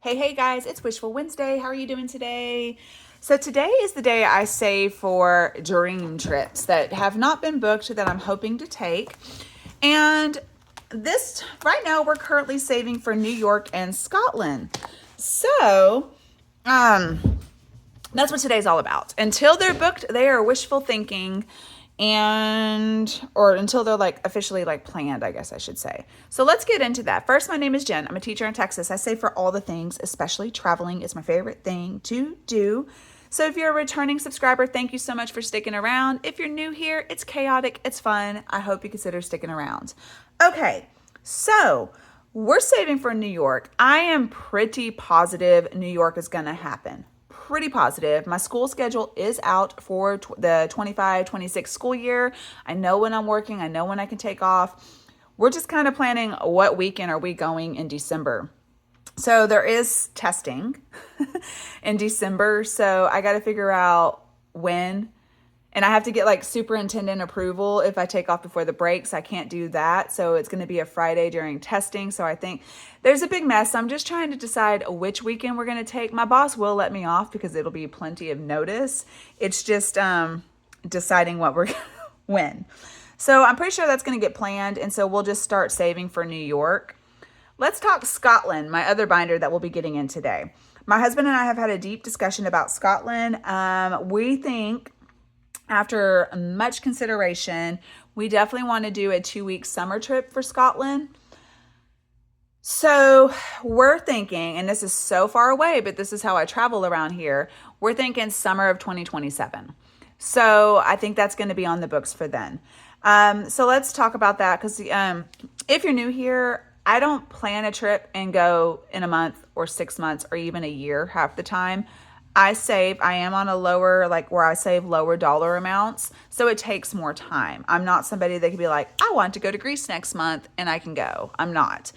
Hey guys, it's Wishful Wednesday. How are you doing today? So today is the day I save for dream trips that have not been booked that I'm hoping to take. And this right now we're currently saving for New York and Scotland. So, that's what today's all about. Until they're booked, they are wishful thinking or until they're officially planned, I guess I should say. So let's get into that. First, my name is Jen. I'm a teacher in Texas. I save for all the things, especially traveling is my favorite thing to do. So if you're a returning subscriber, thank you so much for sticking around. If you're new here, it's chaotic, it's fun. I hope you consider sticking around. Okay, so we're saving for New York. I am pretty positive New York is going to happen. Pretty positive. My school schedule is out for the 25-26 school year. I know when I'm working. I know when I can take off. We're just kind of planning what weekend are we going in December. So there is testing in December. So I got to figure out when. And I have to get superintendent approval if I take off before the breaks. I can't do that. So it's going to be a Friday during testing. So I think there's a big mess. I'm just trying to decide which weekend we're going to take. My boss will let me off because it'll be plenty of notice. It's just deciding when. So I'm pretty sure that's going to get planned. And so we'll just start saving for New York. Let's talk Scotland, my other binder that we'll be getting in today. My husband and I have had a deep discussion about Scotland. We think, after much consideration, we definitely want to do a 2-week summer trip for Scotland. So we're thinking, and this is so far away, but this is how I travel around here. We're thinking summer of 2027. So I think that's going to be on the books for then. So let's talk about that because if you're new here, I don't plan a trip and go in a month or 6 months or even a year half the time. I am on a lower, where I save lower dollar amounts. So it takes more time. I'm not somebody that can be like, I want to go to Greece next month and I can go. I'm not.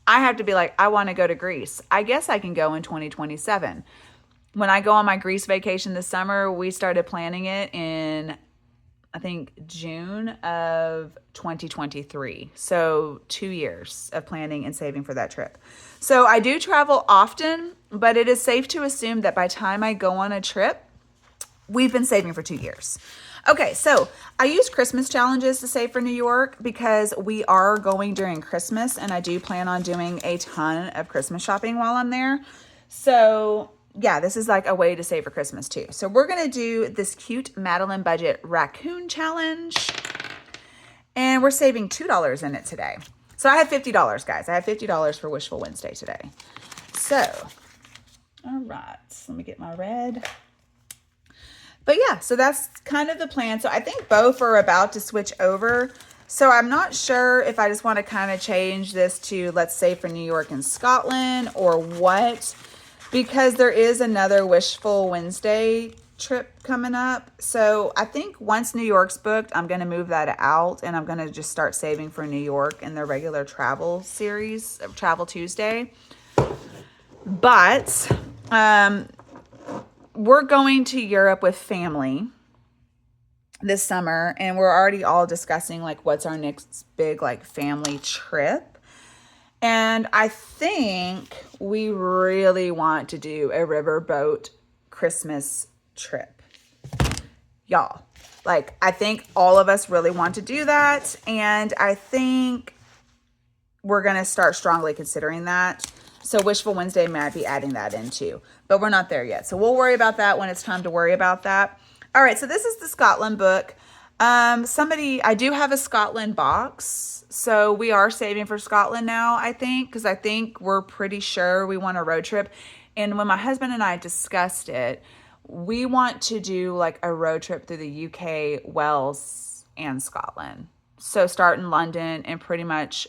I have to be like, I want to go to Greece. I guess I can go in 2027. When I go on my Greece vacation this summer, we started planning it in, I think, June of 2023. So 2 years of planning and saving for that trip. So I do travel often, but it is safe to assume that by the time I go on a trip, we've been saving for 2 years. Okay, so I use Christmas challenges to save for New York because we are going during Christmas, and I do plan on doing a ton of Christmas shopping while I'm there. So yeah, this is a way to save for Christmas too. So we're going to do this cute Madeline Budget Raccoon Challenge, and we're saving $2 in it today. So I have $50, guys. I have $50 for Wishful Wednesday today. So, all right, let me get my red. But yeah, so that's kind of the plan. So I think both are about to switch over. So I'm not sure if I just want to kind of change this to let's save for New York and Scotland or what, because there is another Wishful Wednesday trip coming up. So I think once New York's booked, I'm going to move that out and I'm going to just start saving for New York in their regular travel series of Travel Tuesday. But we're going to Europe with family this summer, and we're already all discussing what's our next big family trip. And I think we really want to do a riverboat Christmas trip. Y'all, I think all of us really want to do that. And I think we're going to start strongly considering that. So Wishful Wednesday might be adding that in too, but we're not there yet. So we'll worry about that when it's time to worry about that. All right. So this is the Scotland book. I do have a Scotland box. So we are saving for Scotland now, I think, because I think we're pretty sure we want a road trip. And when my husband and I discussed it, we want to do a road trip through the UK, Wales, and Scotland. So start in London and pretty much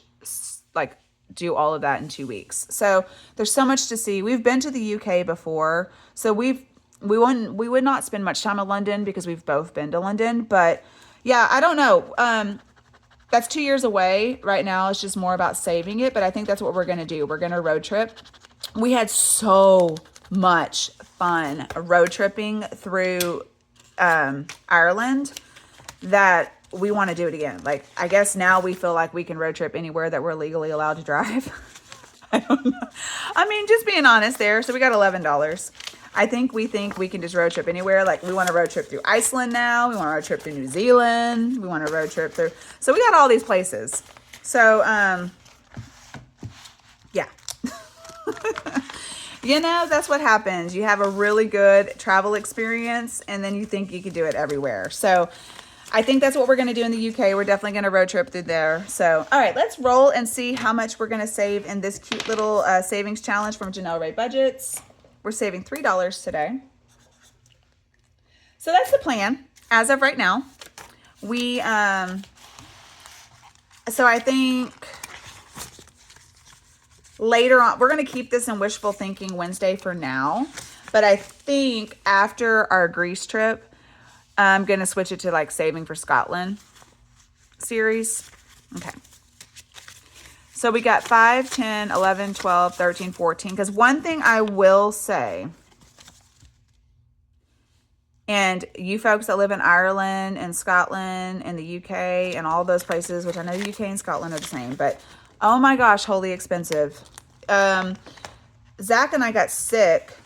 do all of that in 2 weeks. So there's so much to see. We've been to the UK before, so we would not spend much time in London because we've both been to London. But yeah, I don't know. That's 2 years away right now. It's just more about saving it. But I think that's what we're going to do. We're going to road trip. We had so much fun road tripping through Ireland that we want to do it again. I guess now we feel like we can road trip anywhere that we're legally allowed to drive. I don't know. I mean, just being honest there. So we got $11. We think we can just road trip anywhere. Like we want a road trip through Iceland now. We want a road trip through New Zealand. We want a road trip through. So we got all these places. So, yeah. You know, that's what happens. You have a really good travel experience and then you think you could do it everywhere. So I think that's what we're going to do in the UK. We're definitely going to road trip through there. So, all right, let's roll and see how much we're going to save in this cute little savings challenge from Janelle Ray Budgets. We're saving $3 today. So that's the plan as of right now. We, so I think later on, we're going to keep this in Wishful Thinking Wednesday for now. But I think after our Greece trip, I'm going to switch it to like Saving for Scotland series. Okay. So we got 5, 10, 11, 12, 13, 14. Because one thing I will say, and you folks that live in Ireland and Scotland and the UK and all those places, which I know the UK and Scotland are the same, but oh my gosh, wholly expensive. Zach and I got sick.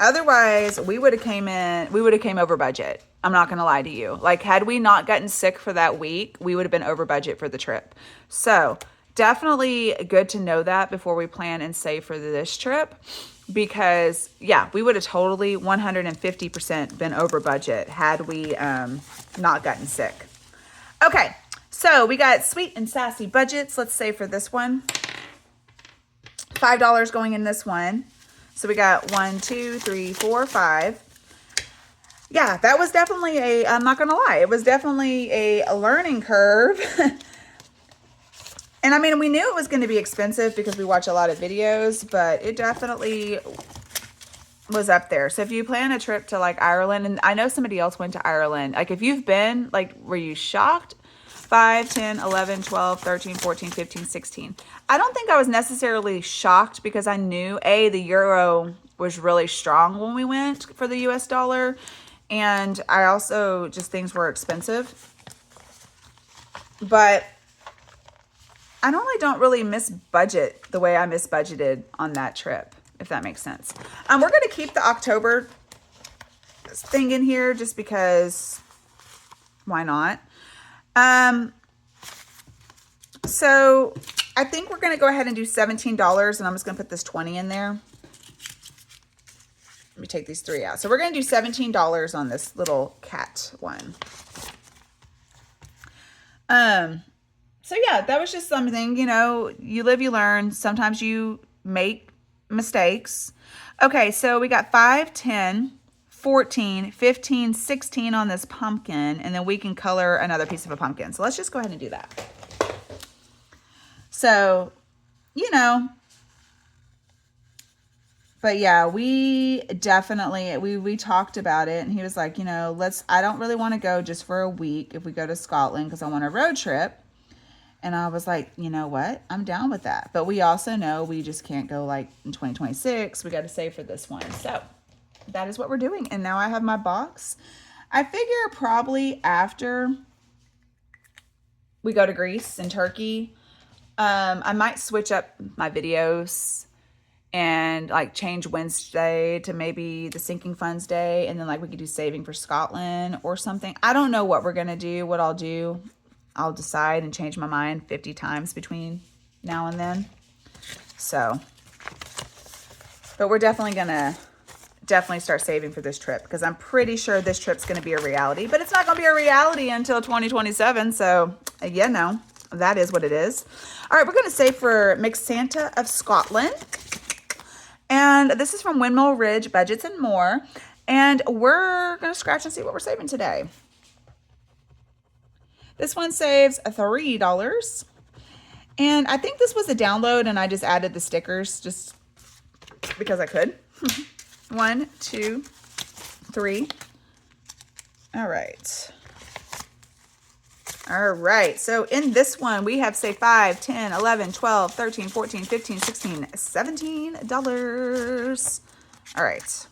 Otherwise, we would have came over budget. I'm not going to lie to you. Like, had we not gotten sick for that week, we would have been over budget for the trip. So definitely good to know that before we plan and save for this trip. Because, yeah, we would have totally 150% been over budget had we not gotten sick. Okay, so we got sweet and sassy budgets. Let's save for this one. $5 going in this one. So we got 1, 2, 3, 4, 5. Yeah, that was definitely I'm not going to lie, it was definitely a learning curve. And I mean, we knew it was going to be expensive because we watch a lot of videos, but it definitely was up there. So if you plan a trip to like Ireland, and I know somebody else went to Ireland, like if you've been, like, were you shocked? 5, 10, 11, 12, 13, 14, 15, 16. I don't think I was necessarily shocked because I knew, A, the euro was really strong when we went for the US dollar. And I also just, things were expensive. But I normally don't really miss budget the way I miss budgeted on that trip, if that makes sense. We're going to keep the October thing in here just because why not? So I think we're going to go ahead and do $17, and I'm just going to put this 20 in there. Let me take these 3 out. So we're going to do $17 on this little cat one. So yeah, that was just something, you know, you live, you learn. Sometimes you make mistakes. Okay, so we got 5, 10, 14, 15, 16 on this pumpkin, and then we can color another piece of a pumpkin. So let's just go ahead and do that. So, you know, but yeah, we definitely, we talked about it, and he was like, you know, I don't really want to go just for a week if we go to Scotland because I want a road trip. And I was like, you know what? I'm down with that. But we also know we just can't go like in 2026. We got to save for this one. So that is what we're doing. And now I have my box. I figure probably after we go to Greece and Turkey, I might switch up my videos and like change Wednesday to maybe the sinking funds day. And then like we could do saving for Scotland or something. I don't know what we're going to do, what I'll do. I'll decide and change my mind 50 times between now and then. So, but we're definitely going to start saving for this trip because I'm pretty sure this trip's going to be a reality, but it's not going to be a reality until 2027. So, yeah, no, that is what it is. All right, we're going to save for Mixed Santa of Scotland. And this is from Windmill Ridge Budgets and More. And we're going to scratch and see what we're saving today. This one saves $3. And I think this was a download and I just added the stickers just because I could. 1, 2, 3. All right. All right. So in this one, we have say 5, 10, 11, 12, 13, 14, 15, 16, $17. All right.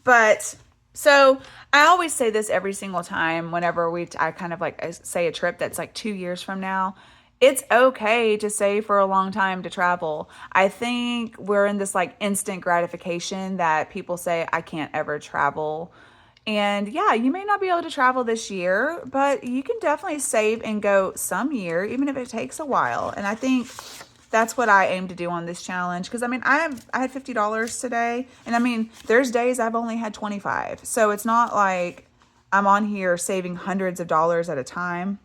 But so I always say this every single time whenever I kind of like say a trip that's like 2 years from now. It's okay to save for a long time to travel. I think we're in this like instant gratification that people say, I can't ever travel. And yeah, you may not be able to travel this year, but you can definitely save and go some year, even if it takes a while. And I think that's what I aim to do on this challenge. Because I mean, I had $50 today, and I mean, there's days I've only had 25. So it's not like I'm on here saving hundreds of dollars at a time.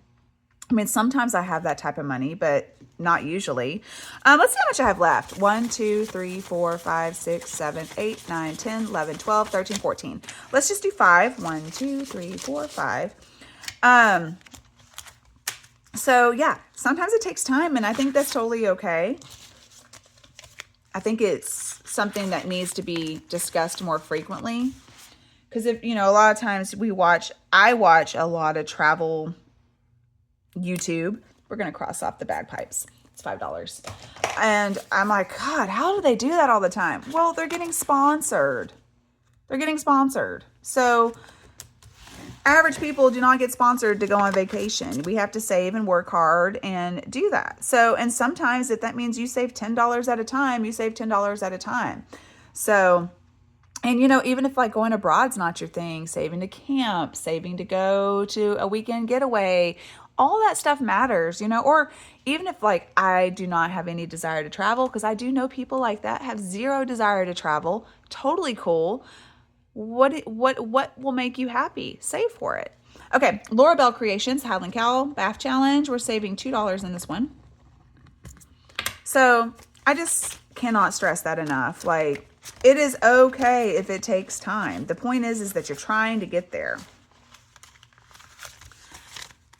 I mean, sometimes I have that type of money, but not usually. Let's see how much I have left. 1, 2, 3, 4, 5, 6, 7, 8, 9, 10, 11, 12, 13, 14. Let's just do 5. 1, 2, 3, 4, 5. So yeah, sometimes it takes time, and I think that's totally okay. I think it's something that needs to be discussed more frequently. Because if, you know, a lot of times I watch a lot of travel YouTube. We're going to cross off the bagpipes. It's $5. And I'm like, God, how do they do that all the time? Well, they're getting sponsored. So average people do not get sponsored to go on vacation. We have to save and work hard and do that. So, and sometimes if that means you save $10 at a time, you save $10 at a time. So, and you know, even if like going abroad's not your thing, saving to camp, saving to go to a weekend getaway, all that stuff matters, you know, or even if like I do not have any desire to travel, because I do know people like that have zero desire to travel, totally cool. What will make you happy? Save for it. Okay, Laura Bell Creations, Highland Cow Bath Challenge. We're saving $2 in this one. So I just cannot stress that enough. Like, it is okay if it takes time. The point is that you're trying to get there.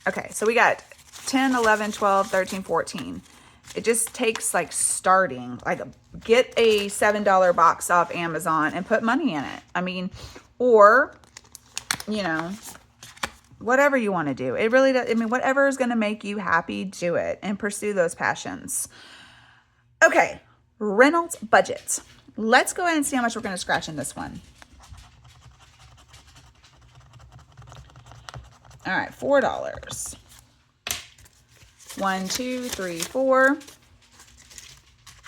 Okay, so we got 10, 11, 12, 13, 14. It just takes like starting, like get a $7 box off Amazon and put money in it. I mean, or, you know, whatever you want to do. It really does. I mean, whatever is going to make you happy, do it and pursue those passions. Okay, Reynolds budget. Let's go ahead and see how much we're going to scratch in this one. All right, $4. 1, 2, 3, 4.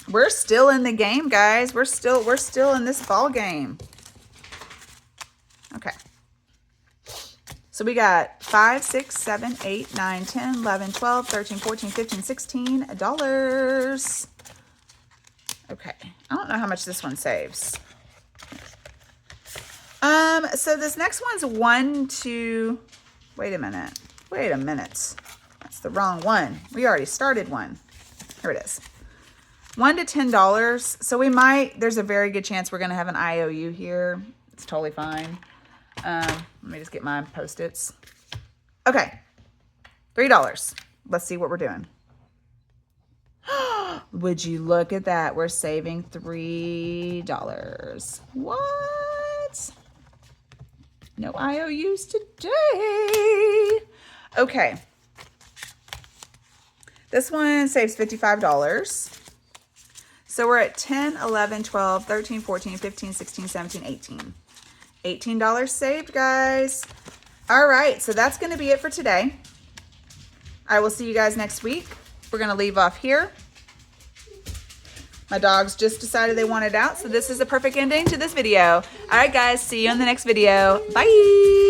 We're still in the game, guys. We're still in this ball game. Okay. So we got 5, 6, 7, 8, 9, 10, 11, 12, 13, 14, 15, $16. Okay. I don't know how much this one saves. So this next one's 1 to, wait a minute. That's the wrong one. We already started one. Here it is. $1 to $10. So we might, there's a very good chance we're going to have an IOU here. It's totally fine. Let me just get my Post-its. Okay. $3. Let's see what we're doing. Would you look at that? We're saving $3. What? No IOUs today. Okay. This one saves $55. So we're at 10, 11, 12, 13, 14, 15, 16, 17, 18. $18 saved, guys. All right, so that's going to be it for today. I will see you guys next week. We're going to leave off here. My dogs just decided they wanted out, so this is a perfect ending to this video. All right, guys, see you in the next video. Bye.